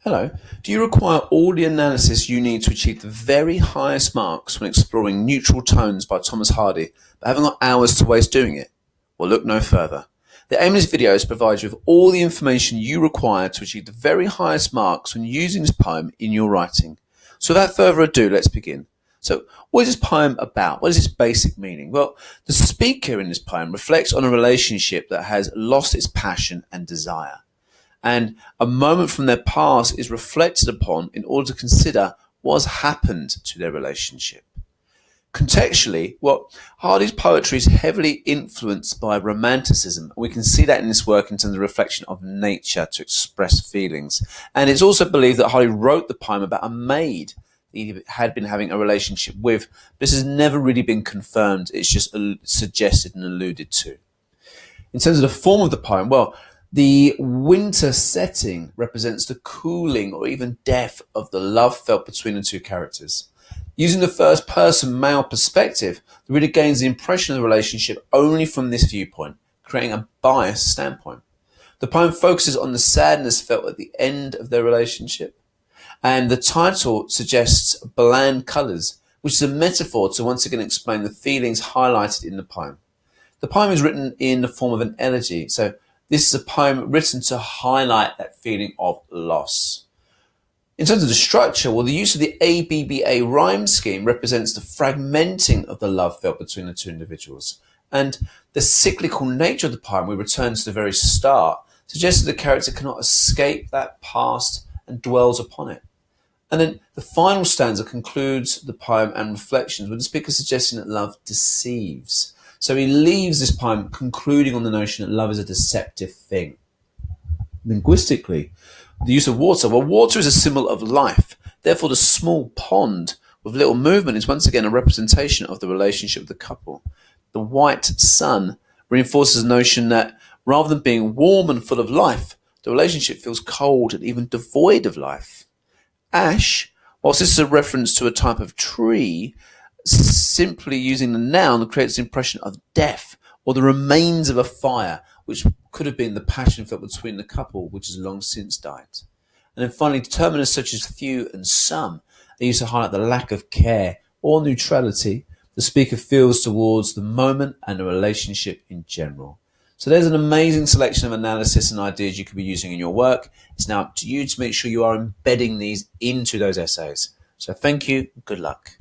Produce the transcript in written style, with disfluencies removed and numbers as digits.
Hello. Do you require all the analysis you need to achieve the very highest marks when exploring Neutral Tones by Thomas Hardy, but haven't got hours to waste doing it? Well, look no further. The aim of this video is to provide you with all the information you require to achieve the very highest marks when using this poem in your writing. So without further ado, let's begin. So what is this poem about? What is its basic meaning? Well, the speaker in this poem reflects on a relationship that has lost its passion and desire. And a moment from their past is reflected upon in order to consider what has happened to their relationship. Contextually, Hardy's poetry is heavily influenced by romanticism, and we can see that in this work in terms of reflection of nature to express feelings. And it's also believed that Hardy wrote the poem about a maid that he had been having a relationship with. This has never really been confirmed, it's just suggested and alluded to. In terms of the form of the poem, the winter setting represents the cooling or even death of the love felt between the two characters. Using the first person male perspective, the reader gains the impression of the relationship only from this viewpoint, creating a biased standpoint. The poem focuses on the sadness felt at the end of their relationship, and the title suggests bland colours, which is a metaphor to once again explain the feelings highlighted in the poem. The poem is written in the form of an elegy, so this is a poem written to highlight that feeling of loss. In terms of the structure, the use of the ABBA rhyme scheme represents the fragmenting of the love felt between the two individuals. And the cyclical nature of the poem, we return to the very start, suggests that the character cannot escape that past and dwells upon it. And then the final stanza concludes the poem and reflections with the speaker suggesting that love deceives. So he leaves this poem concluding on the notion that love is a deceptive thing. Linguistically, the use of water. Water is a symbol of life. Therefore, the small pond with little movement is once again a representation of the relationship of the couple. The white sun reinforces the notion that rather than being warm and full of life, the relationship feels cold and even devoid of life. Ash, whilst this is a reference to a type of tree, simply using the noun creates the impression of death or the remains of a fire, which could have been the passion felt between the couple, which has long since died. And then finally, determinants such as few and some are used to highlight the lack of care or neutrality the speaker feels towards the moment and the relationship in general. So there's an amazing selection of analysis and ideas you could be using in your work. It's now up to you to make sure you are embedding these into those essays. So thank you, good luck.